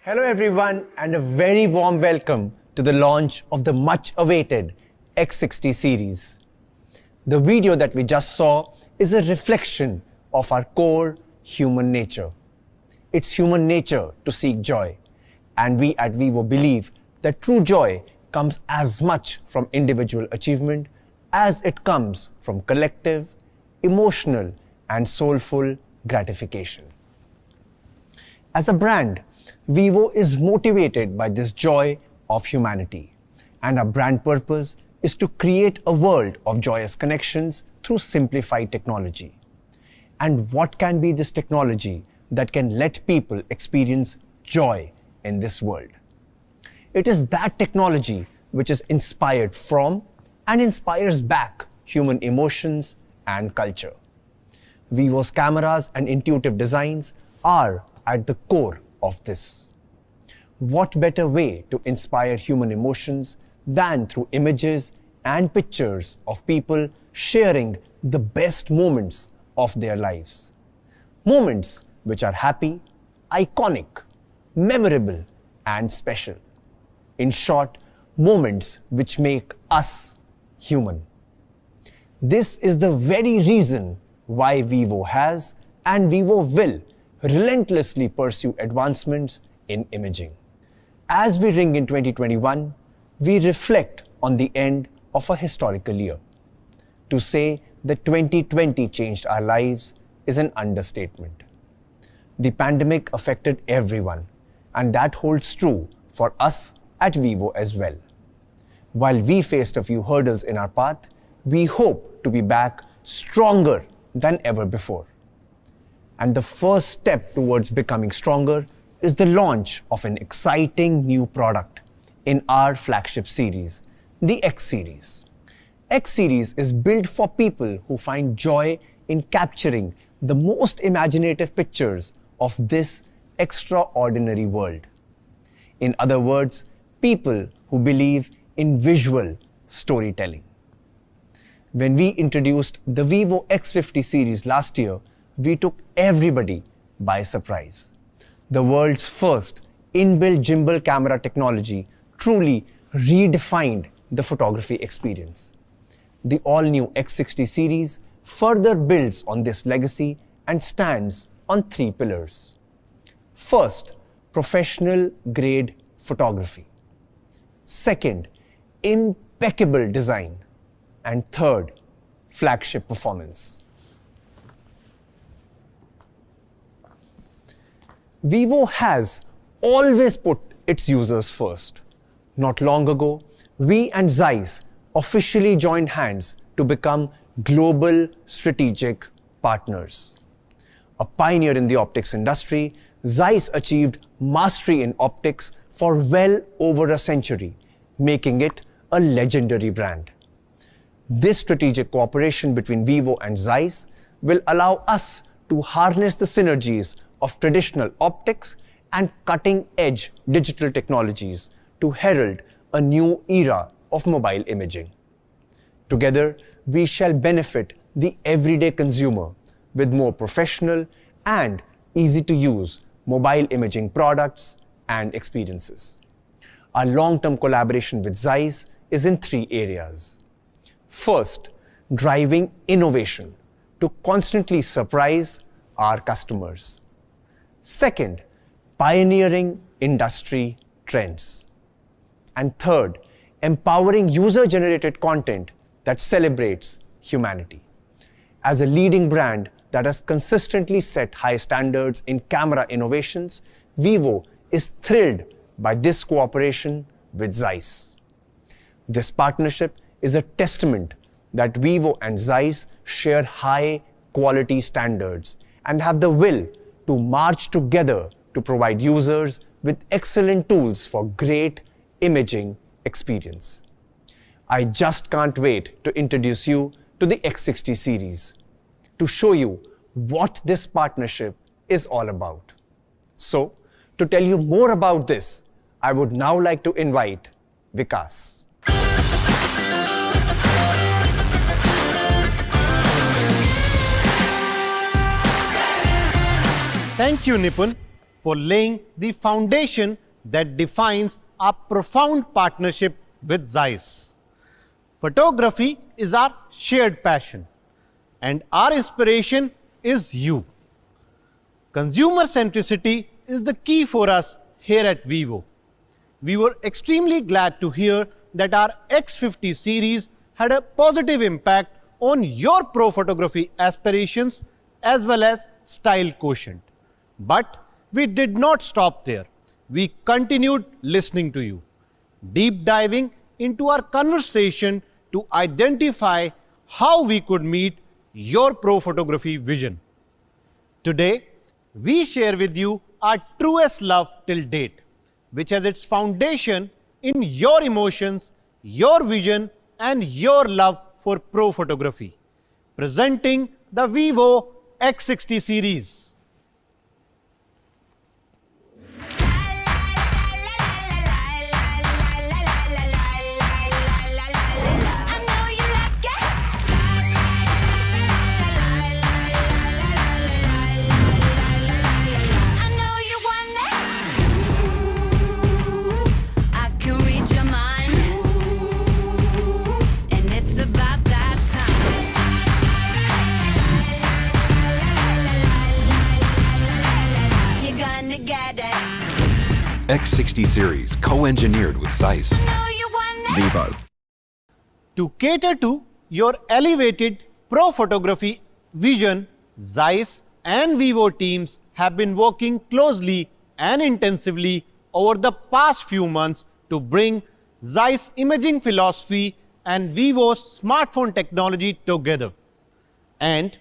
Hello everyone and a very warm welcome to the launch of the much awaited X60 series. The video that we just saw is a reflection of our core human nature. It's human nature to seek joy, and we at Vivo believe that true joy comes as much from individual achievement as it comes from collective, emotional and soulful gratification. As a brand, Vivo is motivated by this joy of humanity, and our brand purpose is to create a world of joyous connections through simplified technology. And what can be this technology that can let people experience joy in this world? It is that technology which is inspired from and inspires back human emotions and culture. Vivo's cameras and intuitive designs are at the core of this. What better way to inspire human emotions than through images and pictures of people sharing the best moments of their lives? Moments which are happy, iconic, memorable, and special. In short, moments which make us human. This is the very reason why Vivo has and Vivo will relentlessly pursue advancements in imaging. As we ring in 2021, we reflect on the end of a historical year. To say that 2020 changed our lives is an understatement. The pandemic affected everyone, and that holds true for us at Vivo as well. While we faced a few hurdles in our path, we hope to be back stronger than ever before. And the first step towards becoming stronger is the launch of an exciting new product in our flagship series, the X series. X series is built for people who find joy in capturing the most imaginative pictures of this extraordinary world. In other words, people who believe in visual storytelling. When we introduced the Vivo X50 series last year, we took everybody by surprise. The world's first inbuilt gimbal camera technology truly redefined the photography experience. The all-new X60 series further builds on this legacy and stands on three pillars. First, professional-grade photography. Second, impeccable design. And third, flagship performance. Vivo has always put its users first. Not long ago, we and Zeiss officially joined hands to become global strategic partners. A pioneer in the optics industry, Zeiss achieved mastery in optics for well over a century, making it a legendary brand. This strategic cooperation between Vivo and Zeiss will allow us to harness the synergies of traditional optics and cutting-edge digital technologies to herald a new era of mobile imaging. Together, we shall benefit the everyday consumer with more professional and easy-to-use mobile imaging products and experiences. Our long-term collaboration with Zeiss is in three areas. First, driving innovation to constantly surprise our customers. Second, pioneering industry trends. And third, empowering user-generated content that celebrates humanity. As a leading brand that has consistently set high standards in camera innovations, Vivo is thrilled by this cooperation with Zeiss. This partnership is a testament that Vivo and Zeiss share high-quality standards and have the will to march together to provide users with excellent tools for great imaging experience. I just can't wait to introduce you to the X60 series, to show you what this partnership is all about. So, to tell you more about this, I would now like to invite Vikas. Thank you, Nipun, for laying the foundation that defines our profound partnership with Zeiss. Photography is our shared passion, and our inspiration is you. Consumer centricity is the key for us here at VIVO. We were extremely glad to hear that our X50 series had a positive impact on your pro photography aspirations as well as style quotient. But we did not stop there. We continued listening to you, deep diving into our conversation to identify how we could meet your pro photography vision. Today, we share with you our truest love till date, which has its foundation in your emotions, your vision, and your love for pro photography. Presenting the VIVO X60 series. X60 series co-engineered with Zeiss. VIVO. To cater to your elevated pro photography vision, Zeiss and VIVO teams have been working closely and intensively over the past few months to bring Zeiss imaging philosophy and VIVO's smartphone technology together, and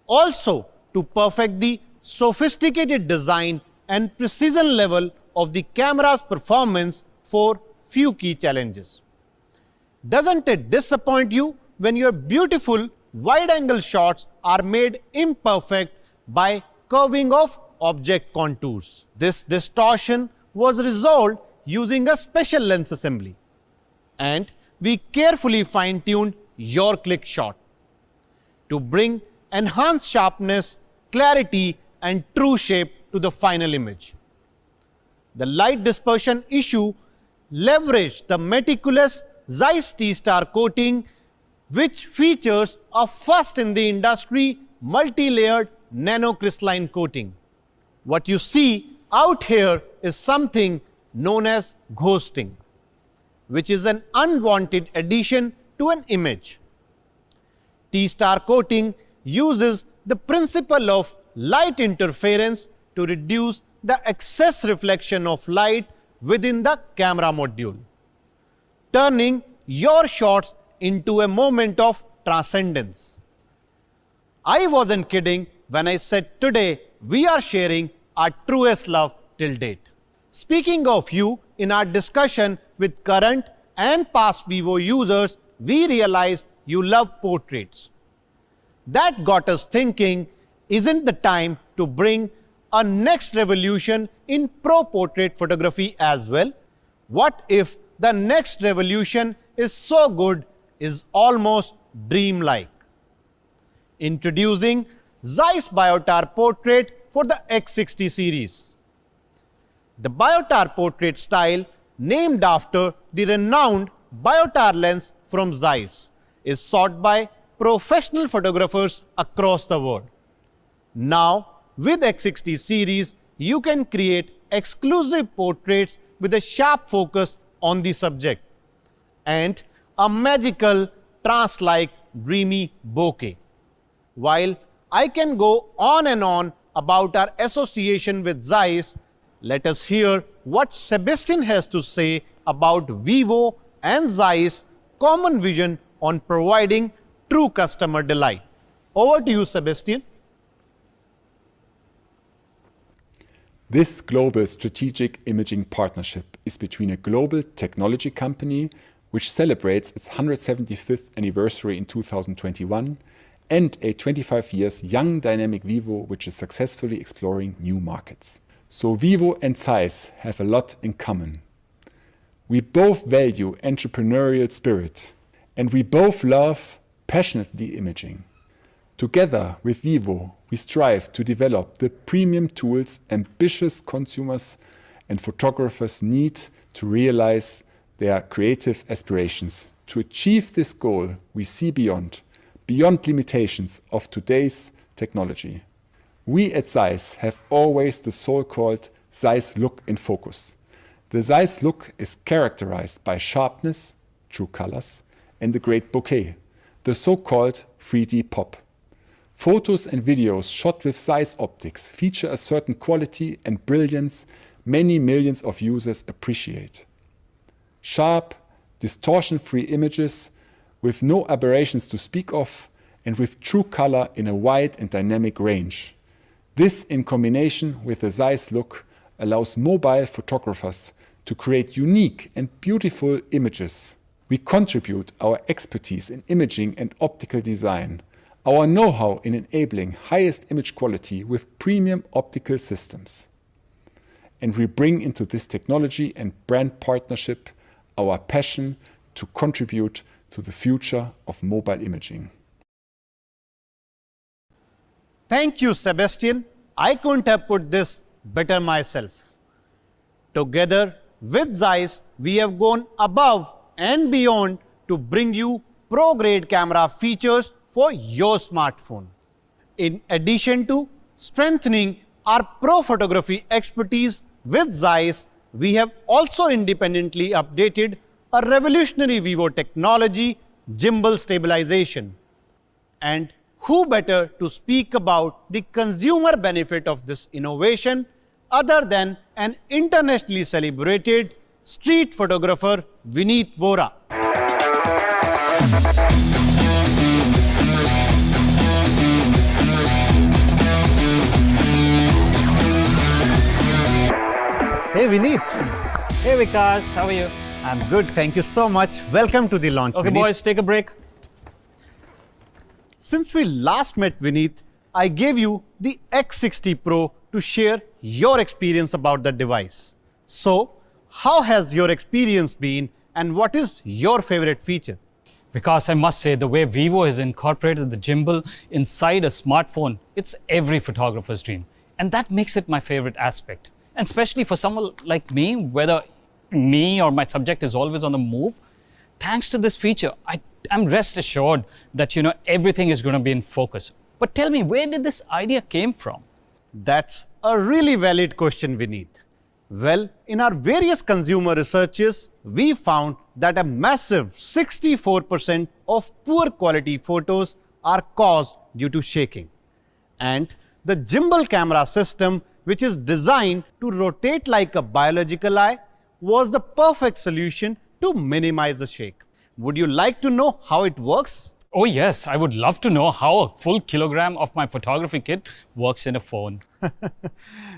also to perfect the sophisticated design and precision level of the camera's performance for few key challenges. Doesn't it disappoint you when your beautiful wide-angle shots are made imperfect by curving of object contours? This distortion was resolved using a special lens assembly, and we carefully fine-tuned your click shot to bring enhanced sharpness, clarity, and true shape to the final image. The light dispersion issue leveraged the meticulous Zeiss T-Star coating, which features a first in the industry multi-layered nanocrystalline coating. What you see out here is something known as ghosting, which is an unwanted addition to an image. T-Star coating uses the principle of light interference to reduce the excess reflection of light within the camera module, turning your shots into a moment of transcendence. I wasn't kidding when I said today we are sharing our truest love till date. Speaking of you, in our discussion with current and past VIVO users, we realized you love portraits. That got us thinking, isn't the time to bring a next revolution in pro portrait photography as well? What if the next revolution is so good is almost dreamlike? Introducing Zeiss Biotar Portrait for the X60 series. The Biotar portrait style, named after the renowned Biotar lens from Zeiss, is sought by professional photographers across the world. Now, with X60 series, you can create exclusive portraits with a sharp focus on the subject and a magical, trance-like, dreamy bokeh. While I can go on and on about our association with Zeiss, let us hear what Sebastian has to say about VIVO and Zeiss' common vision on providing true customer delight. Over to you, Sebastian. This global strategic imaging partnership is between a global technology company, which celebrates its 175th anniversary in 2021, and a 25 years young dynamic VIVO, which is successfully exploring new markets. So VIVO and Zeiss have a lot in common. We both value entrepreneurial spirit, and we both love passionately imaging. Together with VIVO, we strive to develop the premium tools ambitious consumers and photographers need to realize their creative aspirations. To achieve this goal, we see beyond limitations of today's technology. We at Zeiss have always the so-called Zeiss look in focus. The Zeiss look is characterized by sharpness, true colors, and the great bokeh, the so-called 3D pop. Photos and videos shot with Zeiss optics feature a certain quality and brilliance many millions of users appreciate. Sharp, distortion-free images with no aberrations to speak of and with true color in a wide and dynamic range. This, in combination with the Zeiss look, allows mobile photographers to create unique and beautiful images. We contribute our expertise in imaging and optical design, our know-how in enabling highest image quality with premium optical systems. And we bring into this technology and brand partnership our passion to contribute to the future of mobile imaging. Thank you, Sebastian. I couldn't have put this better myself. Together with Zeiss, we have gone above and beyond to bring you pro-grade camera features for your smartphone. In addition to strengthening our pro photography expertise with Zeiss, we have also independently updated a revolutionary VIVO technology, gimbal stabilization. And who better to speak about the consumer benefit of this innovation other than an internationally celebrated street photographer, Vineet Vora. Hey Vineet. Hey Vikas, how are you? I'm good, thank you so much. Welcome to the launch. Okay, Vineet. boys, take a break. Since we last met, Vineet, I gave you the X60 Pro to share your experience about the device. So, how has your experience been and what is your favorite feature? Vikas, I must say, the way VIVO has incorporated the gimbal inside a smartphone, it's every photographer's dream. And that makes it my favorite aspect. And especially for someone like me, whether me or my subject is always on the move, thanks to this feature, I'm rest assured that, everything is going to be in focus. But tell me, where did this idea came from? That's a really valid question, Vineet. Well, in our various consumer researches, we found that a massive 64% of poor quality photos are caused due to shaking. And the gimbal camera system, which is designed to rotate like a biological eye, was the perfect solution to minimize the shake. Would you like to know how it works? Oh yes, I would love to know how a full kilogram of my photography kit works in a phone.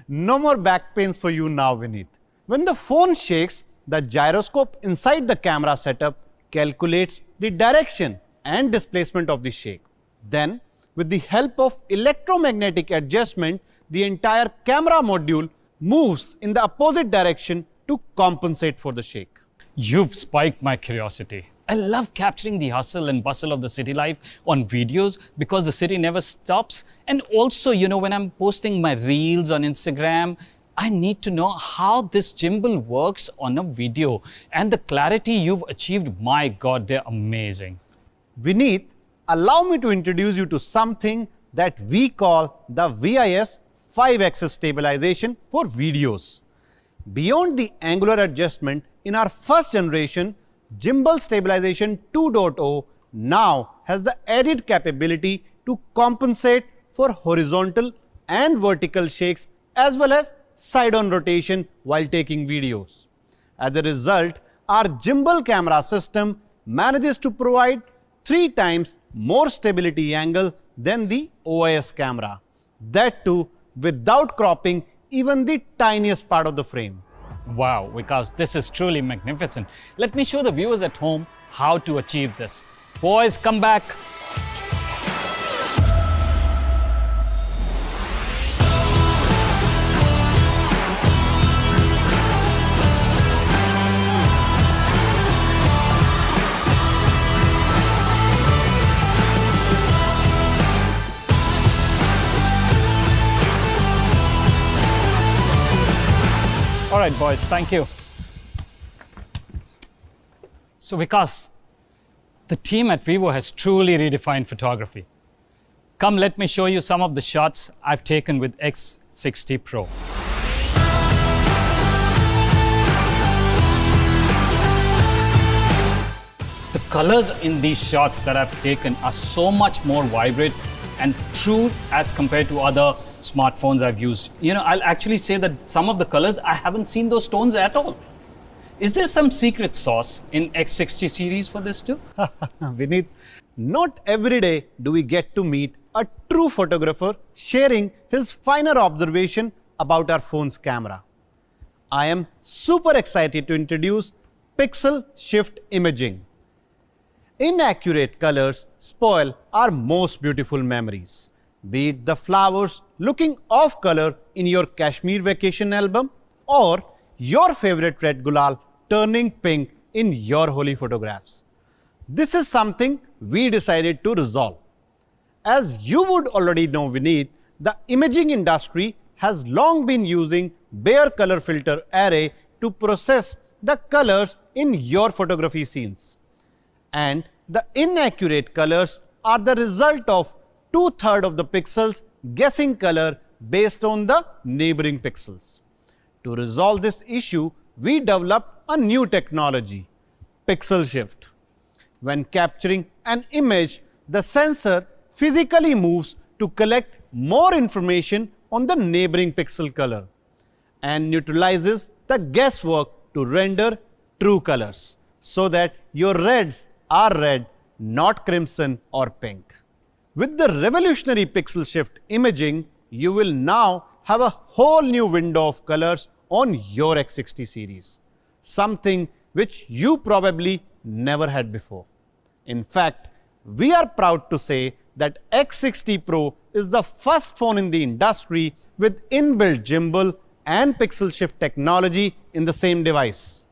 No more back pains for you now, Vineet. When the phone shakes, the gyroscope inside the camera setup calculates the direction and displacement of the shake. Then, with the help of electromagnetic adjustment, the entire camera module moves in the opposite direction to compensate for the shake. You've spiked my curiosity. I love capturing the hustle and bustle of the city life on videos because the city never stops. And also, when I'm posting my reels on Instagram, I need to know how this gimbal works on a video. And the clarity you've achieved, my God, they're amazing. Vineet, allow me to introduce you to something that we call the VIS X60 stabilization for videos. Beyond the angular adjustment, in our first generation, Gimbal Stabilization 2.0 now has the added capability to compensate for horizontal and vertical shakes as well as side-on rotation while taking videos. As a result, our gimbal camera system manages to provide 3 times more stability angle than the OIS camera. That too, without cropping even the tiniest part of the frame. Wow, Vikas, this is truly magnificent. Let me show the viewers at home how to achieve this. Boys, come back. right, boys, thank you. So Vikas, the team at Vivo has truly redefined photography. Come, let me show you some of the shots I've taken with X60 Pro. The colors in these shots that I've taken are so much more vibrant and true as compared to other smartphones I've used. You know, I'll actually say that some of the colors, I haven't seen those tones at all. Is there some secret sauce in X60 series for this too? Vineet, not every day do we get to meet a true photographer sharing his finer observation about our phone's camera. I am super excited to introduce Pixel Shift Imaging. Inaccurate colors spoil our most beautiful memories, be it the flowers looking off color in your Kashmir vacation album or your favorite red gulal turning pink in your holy photographs. This is something we decided to resolve. As you would already know, Vineet, the imaging industry has long been using bare color filter array to process the colors in your photography scenes. And the inaccurate colors are the result of 2/3 of the pixels guessing color based on the neighboring pixels. To resolve this issue, we developed a new technology, Pixel Shift. When capturing an image, the sensor physically moves to collect more information on the neighboring pixel color and neutralizes the guesswork to render true colors so that your reds are red, not crimson or pink. With the revolutionary Pixel Shift imaging, you will now have a whole new window of colors on your X60 series, something which you probably never had before. In fact, we are proud to say that X60 Pro is the first phone in the industry with inbuilt gimbal and Pixel Shift technology in the same device.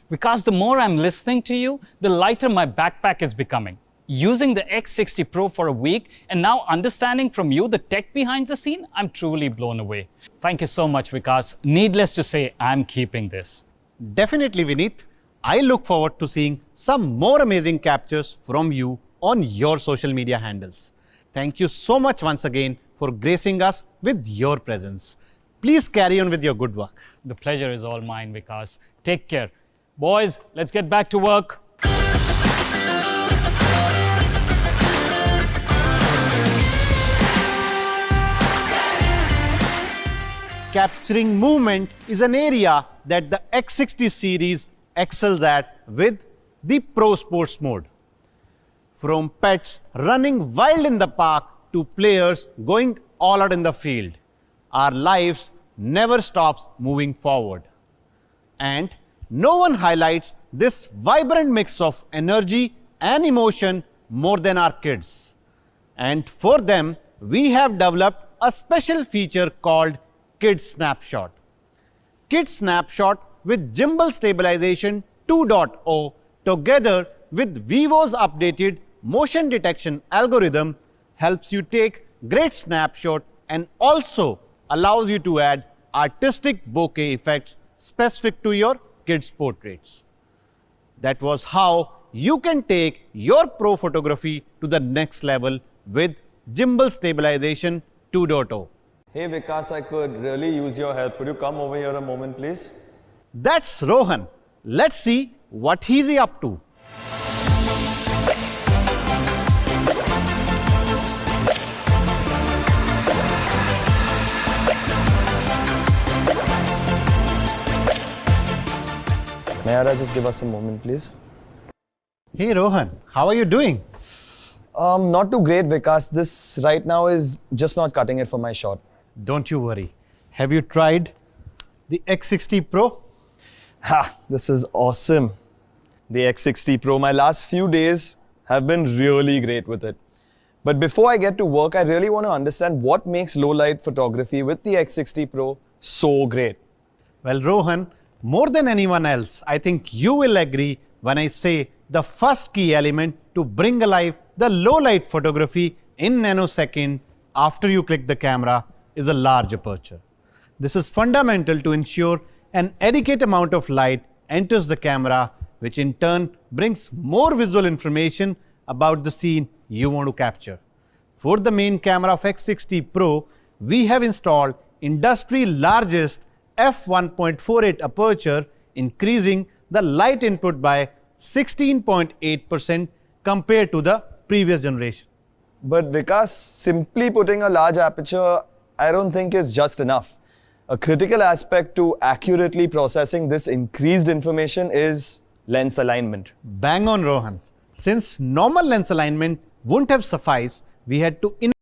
Because the more I'm listening to you, the lighter my backpack is becoming. Using the X60 Pro for a week and now understanding from you the tech behind the scene, I'm truly blown away. Thank you so much, Vikas. Needless to say, I'm keeping this. Definitely, Vineet. I look forward to seeing some more amazing captures from you on your social media handles. Thank you so much once again for gracing us with your presence. Please carry on with your good work. The pleasure is all mine, Vikas. Take care. Boys, let's get back to work. Capturing movement is an area that the X60 series excels at with the Pro Sports mode. From pets running wild in the park to players going all out in the field, our lives never stops moving forward. And no one highlights this vibrant mix of energy and emotion more than our kids. And for them, we have developed a special feature called Kid Snapshot. Kid Snapshot with Gimbal Stabilization 2.0 together with Vivo's updated motion detection algorithm helps you take great snapshot and also allows you to add artistic bokeh effects specific to your kids' portraits. That was how you can take your pro photography to the next level with Gimbal Stabilization 2.0. Hey Vikas, I could really use your help. Could you come over here a moment, please? That's Rohan. Let's see what he's up to. Mayara, just give us a moment, please. Hey Rohan, how are you doing? Not too great, Vikas. This right now is just not cutting it for my shot. Don't you worry. Have you tried the X60 Pro? Ha! This is awesome. The X60 Pro. My last few days have been really great with it. But before I get to work, I really want to understand what makes low-light photography with the X60 Pro so great. Well, Rohan, more than anyone else, I think you will agree when I say the first key element to bring alive the low-light photography in nanosecond after you click the camera is a large aperture. This is fundamental to ensure an adequate amount of light enters the camera, which in turn brings more visual information about the scene you want to capture. For the main camera of X60 Pro, we have installed industry largest f1.48 aperture, increasing the light input by 16.8% compared to the previous generation. But Vikas, simply putting a large aperture, I don't think is just enough. A critical aspect to accurately processing this increased information is lens alignment. Bang on, Rohan. Since normal lens alignment wouldn't have sufficed, we had to